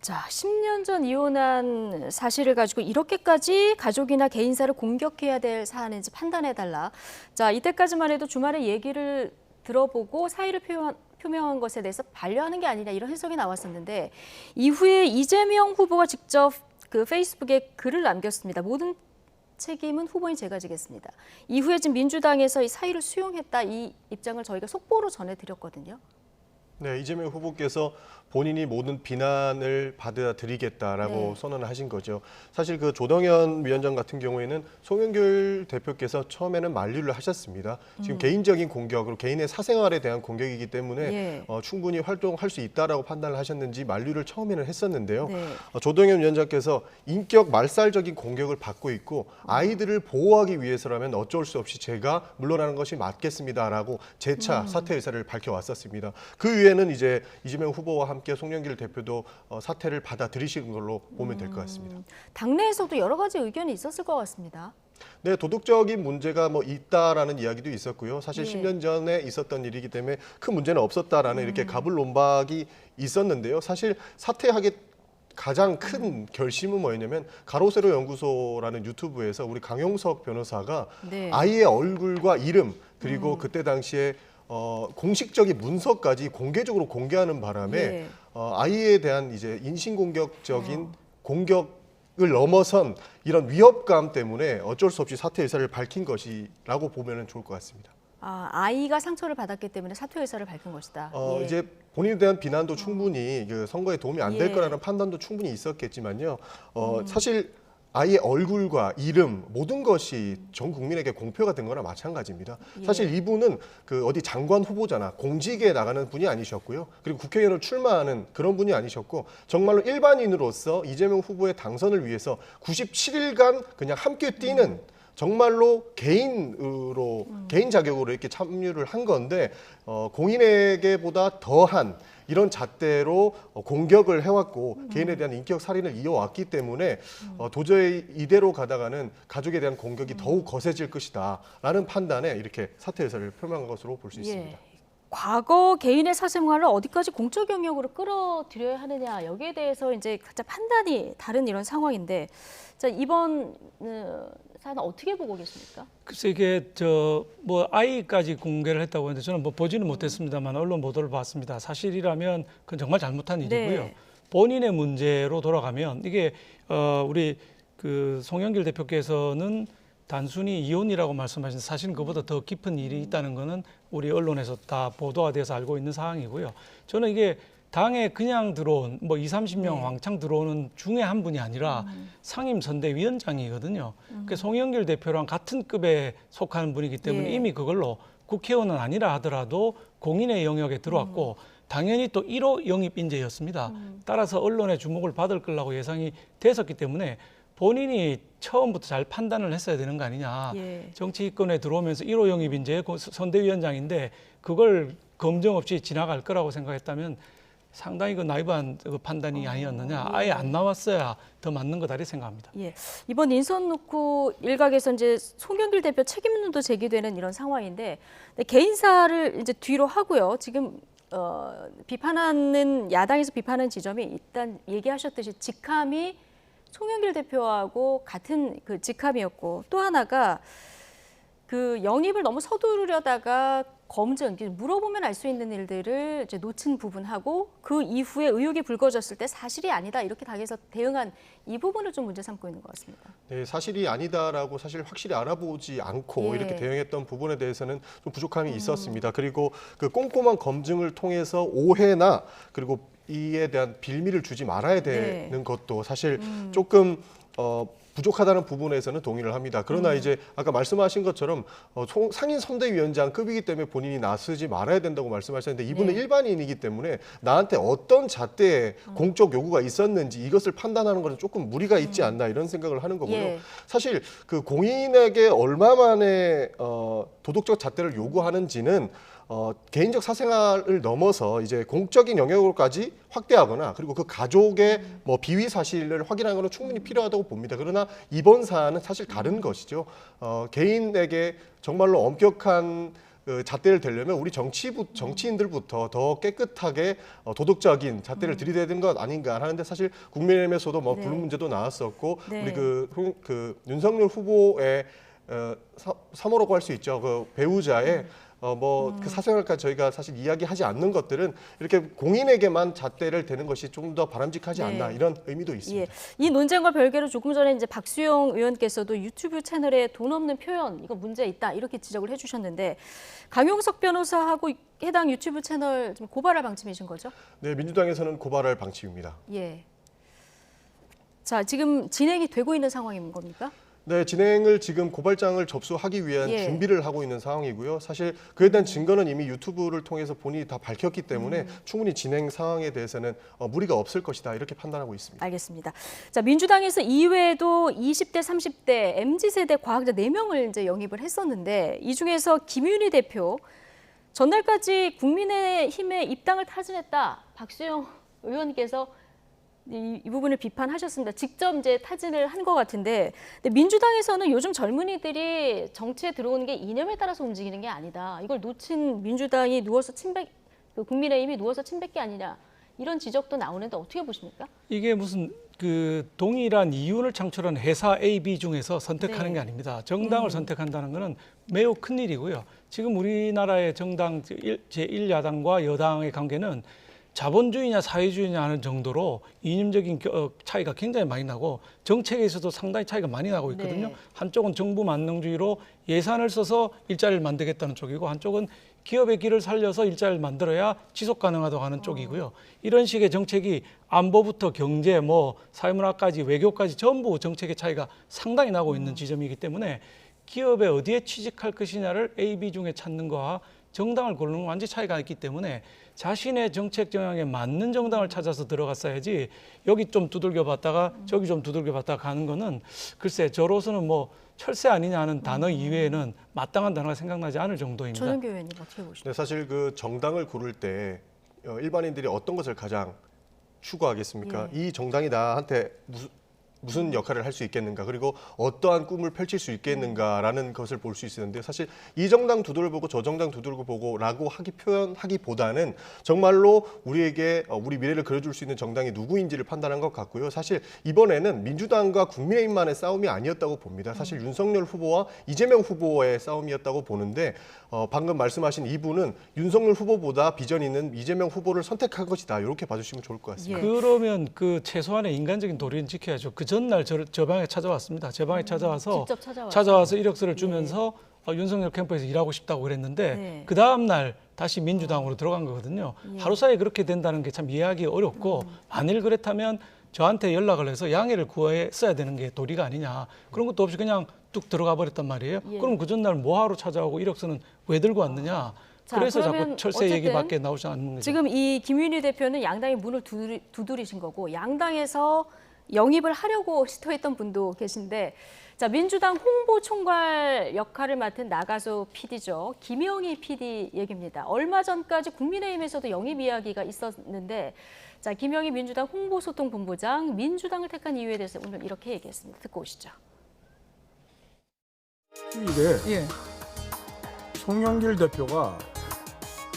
자, 10년 전 이혼한 사실을 가지고 이렇게까지 가족이나 개인사를 공격해야 될 사안인지 판단해달라. 자, 이때까지만 해도 주말에 얘기를 들어보고 사의를 표명한 것에 대해서 반려하는 게 아니냐 이런 해석이 나왔었는데 이후에 이재명 후보가 직접 그 페이스북에 글을 남겼습니다. 모든 책임은 후보인 제가 지겠습니다. 이후에 지금 민주당에서 이 사의를 수용했다 이 입장을 저희가 속보로 전해드렸거든요.
네, 이재명 후보께서 본인이 모든 비난을 받아들이겠다라고
네.
선언을 하신 거죠. 사실 그 조동현 위원장 같은 경우에는 송영길 대표께서 처음에는 만류를 하셨습니다. 지금 개인적인 공격으로 개인의 사생활에 대한 공격이기 때문에
예.
충분히 활동할 수 있다라고 판단을 하셨는지 만류를 처음에는 했었는데요.
네.
조동현 위원장께서 인격 말살적인 공격을 받고 있고 아이들을 보호하기 위해서라면 어쩔 수 없이 제가 물러나는 것이 맞겠습니다라고 재차 사퇴 의사를 밝혀왔었습니다. 그 이후에는 이제 이재명 후보와 함께 송영길 대표도 사퇴를 받아들이신 걸로 보면 될 것 같습니다.
당내에서도 여러 가지 의견이 있었을 것 같습니다.
네, 도덕적인 문제가 뭐 있다라는 이야기도 있었고요. 사실
예.
10년 전에 있었던 일이기 때문에 큰 문제는 없었다라는 이렇게 가불론박이 있었는데요. 사실 사퇴하게 가장 큰 결심은 뭐였냐면 가로세로 연구소라는 유튜브에서 우리 강용석 변호사가
네.
아이의 얼굴과 이름 그리고 그때 당시에 공식적인 문서까지 공개적으로 공개하는 바람에
예.
아이에 대한 이제 인신공격적인 공격을 넘어선 이런 위협감 때문에 어쩔 수 없이 사퇴 의사를 밝힌 것이라고 보면 좋을 것 같습니다.
아이가 상처를 받았기 때문에 사퇴 의사를 밝힌 것이다. 예.
이제 본인에 대한 비난도 충분히 그 선거에 도움이 안 될
예.
거라는 판단도 충분히 있었겠지만요. 사실 아이의 얼굴과 이름 모든 것이 전 국민에게 공표가 된 거나 마찬가지입니다.
예.
사실 이분은 그 어디 장관 후보자나 공직에 나가는 분이 아니셨고요. 그리고 국회의원을 출마하는 그런 분이 아니셨고 정말로 일반인으로서 이재명 후보의 당선을 위해서 97일간 그냥 함께 뛰는 정말로 개인으로 개인 자격으로 이렇게 참여를 한 건데 공인에게보다 더한 이런 잣대로 공격을 해왔고 개인에 대한 인격 살인을 이어왔기 때문에 도저히 이대로 가다가는 가족에 대한 공격이 더욱 거세질 것이다라는 판단에 이렇게 사퇴 의사를 표명한 것으로 볼 수 있습니다.
예. 과거 개인의 사생활을 어디까지 공적 영역으로 끌어들여야 하느냐 여기에 대해서 이제 각자 판단이 다른 이런 상황인데 자 이번 사안은 어떻게 보고 계십니까?
글쎄 이게 뭐 아이까지 공개를 했다고 하는데 저는 뭐 보지는 못했습니다만 언론 보도를 봤습니다. 사실이라면 그건 정말 잘못한 일이고요.
네.
본인의 문제로 돌아가면 이게 우리 그 송영길 대표께서는 단순히 이혼이라고 말씀하신 사실은 그보다 더 깊은 일이 있다는 거는 우리 언론에서 다 보도가 돼서 알고 있는 사항이고요. 저는 이게 당에 그냥 들어온 뭐 20-30명 왕창 들어오는 중에 한 분이 아니라 상임선대위원장이거든요. 그 송영길 대표랑 같은 급에 속하는 분이기 때문에
예.
이미 그걸로 국회의원은 아니라 하더라도 공인의 영역에 들어왔고 당연히 또 1호 영입 인재였습니다. 따라서 언론의 주목을 받을 거라고 예상이 됐었기 때문에 본인이 처음부터 잘 판단을 했어야 되는 거 아니냐.
예.
정치권에 들어오면서 1호 영입 인재 선대위원장인데 그걸 검증 없이 지나갈 거라고 생각했다면 상당히 그 나이브한 그 판단이 아니었느냐. 아예 안 나왔어야 더 맞는 거다 이렇게 생각합니다.
예. 이번 인선 놓고 일각에서 이제 송영길 대표 책임론도 제기되는 이런 상황인데 개인사를 이제 뒤로 하고요. 지금 비판하는 야당에서 비판하는 지점이 일단 얘기하셨듯이 직함이 송영길 대표하고 같은 그 직함이었고 또 하나가 그 영입을 너무 서두르려다가 검증, 물어보면 알 수 있는 일들을 이제 놓친 부분하고 그 이후에 의혹이 불거졌을 때 사실이 아니다 이렇게 당에서 대응한 이 부분을 좀 문제 삼고 있는 것 같습니다.
네, 사실이 아니다라고 사실 확실히 알아보지 않고
예.
이렇게 대응했던 부분에 대해서는 좀 부족함이 있었습니다. 그리고 그 꼼꼼한 검증을 통해서 오해나 그리고 이에 대한 빌미를 주지 말아야 되는
네.
것도 사실 조금 부족하다는 부분에서는 동의를 합니다. 그러나 이제 아까 말씀하신 것처럼 상임 선대위원장급이기 때문에 본인이 나서지 말아야 된다고 말씀하셨는데 이분은
네.
일반인이기 때문에 나한테 어떤 잣대의 공적 요구가 있었는지 이것을 판단하는 것은 조금 무리가 있지 않나 이런 생각을 하는 거고요.
예.
사실 그 공인에게 얼마만에 도덕적 잣대를 요구하는지는 개인적 사생활을 넘어서 이제 공적인 영역으로까지 확대하거나 그리고 그 가족의 뭐 비위 사실을 확인하는 것은 충분히 필요하다고 봅니다. 그러나 이번 사안은 사실 다른 것이죠. 개인에게 정말로 엄격한 잣대를 대려면 우리 정치인들부터 더 깨끗하게 도덕적인 잣대를 들이대야 되는 것 아닌가 하는데 사실 국민의힘에서도 뭐 불륜 문제도 나왔었고 우리 그 윤석열 후보의 사모라고 할 수 있죠. 그 배우자의 그 사생활까지 저희가 사실 이야기하지 않는 것들은 이렇게 공인에게만 잣대를 대는 것이 좀 더 바람직하지 않나 이런 의미도 있습니다.
이 논쟁과 별개로 조금 전에 이제 박수영 의원께서도 유튜브 채널에 돈 없는 표현 이거 문제 있다 이렇게 지적을 해주셨는데 강용석 변호사하고 해당 유튜브 채널 좀 고발할 방침이신 거죠?
네, 민주당에서는 고발할 방침입니다.
예. 자, 지금 진행이 되고 있는 상황인 겁니까?
네, 진행을 지금 고발장을 접수하기 위한 준비를 하고 있는 상황이고요. 사실 그에 대한 증거는 이미 유튜브를 통해서 본인이 다 밝혔기 때문에 충분히 진행 상황에 대해서는 무리가 없을 것이다 이렇게 판단하고 있습니다.
알겠습니다. 자, 민주당에서 이외에도 20대, 30대, MZ세대 과학자 4명을 이제 영입을 했었는데 이 중에서 김윤희 대표 전날까지 국민의힘에 입당을 타진했다. 박수영 의원께서 이 부분을 비판하셨습니다. 직접 이제 타진을 한 것 같은데 근데 민주당에서는 요즘 젊은이들이 정치에 들어오는 게 이념에 따라서 움직이는 게 아니다. 이걸 놓친 민주당이 누워서 국민의힘이 누워서 침뱉기 아니냐. 이런 지적도 나오는데 어떻게 보십니까?
이게 무슨 그 동일한 이윤을 창출한 회사 A, B 중에서 선택하는 게 아닙니다. 정당을 선택한다는 것은 매우 큰 일이고요. 지금 우리나라의 정당 제1야당과 여당의 관계는 자본주의냐 사회주의냐 하는 정도로 이념적인 차이가 굉장히 많이 나고 정책에서도 상당히 차이가 많이 나고 있거든요. 한쪽은 정부 만능주의로 예산을 써서 일자리를 만들겠다는 쪽이고 한쪽은 기업의 길을 살려서 일자리를 만들어야 지속 가능하다고 하는 쪽이고요. 이런 식의 정책이 안보부터 경제, 사회문화까지 외교까지 전부 정책의 차이가 상당히 나고 있는 지점이기 때문에 기업에 어디에 취직할 것이냐를 A, B 중에 찾는 거와 정당을 고르는 건 완전히 차이가 있기 때문에 자신의 정책 정향에 맞는 정당을 찾아서 들어갔어야지 여기 좀 두들겨 봤다가 저기 좀 두들겨 봤다가 가는 거는 글쎄 저로서는 철새 아니냐 하는 단어 이외에는 마땅한 단어가 생각나지 않을 정도입니다.
전은교 의원님 어떻게 보십니까?
네, 사실 그 정당을 고를 때 일반인들이 어떤 것을 가장 추구하겠습니까? 이 정당이 나한테 무슨 역할을 할 수 있겠는가 그리고 어떠한 꿈을 펼칠 수 있겠는가라는 것을 볼 수 있었는데 사실 이 정당 두들보고 저 정당 두들보고라고 표현하기보다는 정말로 우리에게 우리 미래를 그려줄 수 있는 정당이 누구인지를 판단한 것 같고요. 사실 이번에는 민주당과 국민의힘만의 싸움이 아니었다고 봅니다. 사실 윤석열 후보와 이재명 후보의 싸움이었다고 보는데 방금 말씀하신 이분은 윤석열 후보보다 비전 있는 이재명 후보를 선택한 것이다. 이렇게 봐주시면 좋을 것 같습니다.
그러면 그 최소한의 인간적인 도리는 지켜야죠. 그 전날 저 방에 찾아왔습니다. 제 방에 찾아와서 이력서를 주면서 윤석열 캠프에서 일하고 싶다고 그랬는데 그 다음 날 다시 민주당으로 들어간 거거든요. 하루 사이에 그렇게 된다는 게 참 이해하기 어렵고 만일 그렇다면 저한테 연락을 해서 양해를 구했어야 되는 게 도리가 아니냐. 그런 것도 없이 그냥 뚝 들어가 버렸단 말이에요. 그럼 그 전날 뭐하러 찾아오고 이력서는 왜 들고 왔느냐. 그래서 자꾸 철새 얘기밖에 나오지 않는 거죠.
지금 이 김윤희 대표는 양당의 문을 두드리신 거고 양당에서 영입을 하려고 시도했던 분도 계신데 자 민주당 홍보총괄 역할을 맡은 나가수 PD죠. 김영희 PD 얘기입니다. 얼마 전까지 국민의힘에서도 영입 이야기가 있었는데 자 김영희 민주당 홍보소통본부장 민주당을 택한 이유에 대해서 오늘 이렇게 얘기했습니다. 듣고 오시죠.
이게 송영길 대표가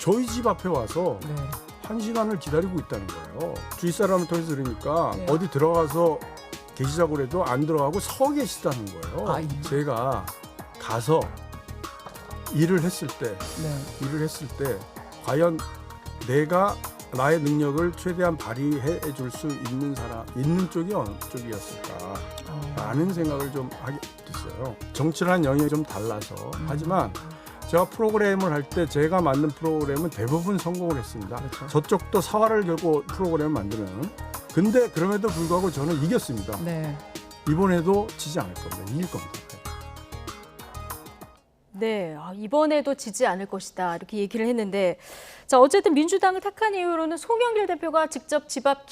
저희 집 앞에 와서 1시간을 기다리고 있다는 거예요. 주위 사람을 통해서 들으니까 어디 들어가서 계시자고 해도 안 들어가고 서 계시다는 거예요. 제가 가서 일을 했을 때 과연 내가 나의 능력을 최대한 발휘해 줄 수 있는 쪽이 어느 쪽이었을까 라는 생각을 좀 하게 됐어요. 정치라는 영역이 좀 달라서 하지만 제가 프로그램을 할 때 제가 만든 프로그램은 대부분 성공을 했습니다. 저쪽도 사활을 걸고 프로그램을 만드는. 근데 그럼에도 불구하고 저는 이겼습니다. 이번에도 지지 않을 겁니다. 이길 겁니다.
네, 이번에도 지지 않을 것이다 이렇게 얘기를 했는데 자 어쨌든 민주당을 택한 이유로는 송영길 대표가 직접 집 앞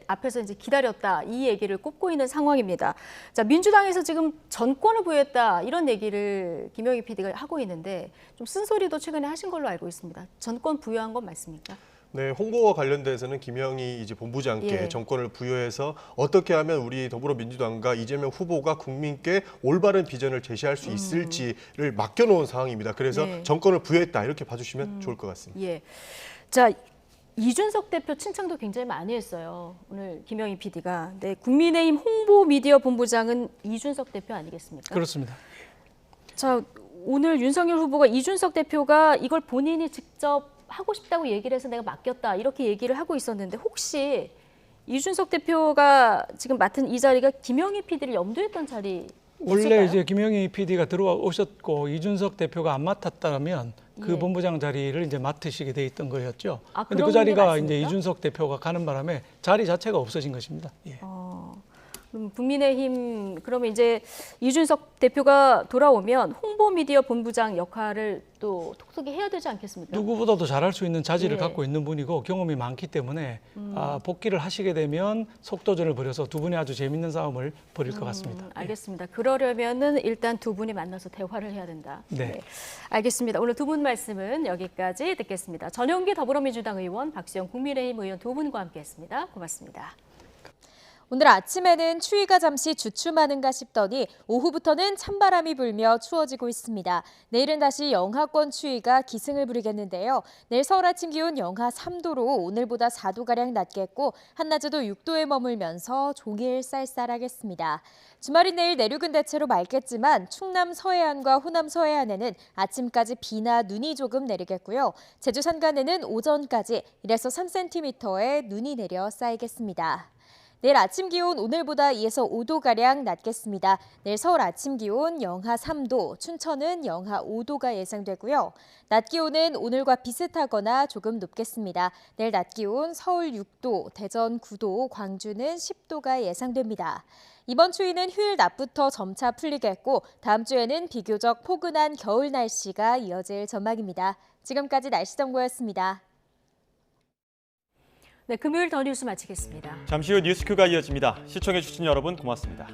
앞에서 이제 기다렸다 이 얘기를 꼽고 있는 상황입니다. 자 민주당에서 지금 전권을 부여했다 이런 얘기를 김영희 PD가 하고 있는데 좀 쓴소리도 최근에 하신 걸로 알고 있습니다. 전권 부여한 건 맞습니까?
네, 홍보와 관련돼서는 김영희 이제 본부장께
예.
정권을 부여해서 어떻게 하면 우리 더불어민주당과 이재명 후보가 국민께 올바른 비전을 제시할 수 있을지를 맡겨놓은 상황입니다. 그래서
네.
정권을 부여했다 이렇게 봐주시면 좋을 것 같습니다.
예. 자, 이준석 대표 칭찬도 굉장히 많이 했어요. 오늘 김영희 PD가. 네, 국민의힘 홍보 미디어 본부장은 이준석 대표 아니겠습니까?
그렇습니다.
자, 오늘 윤석열 후보가 이준석 대표가 이걸 본인이 직접 하고 싶다고 얘기를 해서 내가 맡겼다 이렇게 얘기를 하고 있었는데 혹시 이준석 대표가 지금 맡은 이 자리가 김영희 PD를 염두했던 자리
원래 이제 김영희 PD가 들어오셨고 이준석 대표가 안 맡았다면 그
예.
본부장 자리를 이제 맡으시게 돼 있던 거였죠.
아,
그런데 그
그런 게
자리가
맞습니까?
이제 이준석 대표가 가는 바람에 자리 자체가 없어진 것입니다. 예.
그럼 국민의힘 그러면 이제 이준석 대표가 돌아오면 홍보 미디어 본부장 역할을 또 톡톡히 해야 되지 않겠습니까?
누구보다도 잘할 수 있는 자질을
예.
갖고 있는 분이고 경험이 많기 때문에 복귀를 하시게 되면 속도전을 벌여서 두 분이 아주 재밌는 싸움을 벌일 것 같습니다.
알겠습니다. 그러려면은 일단 두 분이 만나서 대화를 해야 된다.
네.
알겠습니다. 오늘 두 분 말씀은 여기까지 듣겠습니다. 전용기 더불어민주당 의원, 박수영 국민의힘 의원 두 분과 함께했습니다. 고맙습니다.
오늘 아침에는 추위가 잠시 주춤하는가 싶더니 오후부터는 찬바람이 불며 추워지고 있습니다. 내일은 다시 영하권 추위가 기승을 부리겠는데요. 내일 서울 아침 기온 영하 3도로 오늘보다 4도가량 낮겠고 한낮에도 6도에 머물면서 종일 쌀쌀하겠습니다. 주말인 내일 내륙은 대체로 맑겠지만 충남 서해안과 호남 서해안에는 아침까지 비나 눈이 조금 내리겠고요. 제주 산간에는 오전까지 1에서 3cm의 눈이 내려 쌓이겠습니다. 내일 아침 기온 오늘보다 2에서 5도가량 낮겠습니다. 내일 서울 아침 기온 영하 3도, 춘천은 영하 5도가 예상되고요. 낮 기온은 오늘과 비슷하거나 조금 높겠습니다. 내일 낮 기온 서울 6도, 대전 9도, 광주는 10도가 예상됩니다. 이번 추위는 휴일 낮부터 점차 풀리겠고 다음 주에는 비교적 포근한 겨울 날씨가 이어질 전망입니다. 지금까지 날씨 정보였습니다.
네, 금요일 더 뉴스 마치겠습니다.
잠시 후 뉴스큐가 이어집니다. 시청해주신 여러분 고맙습니다.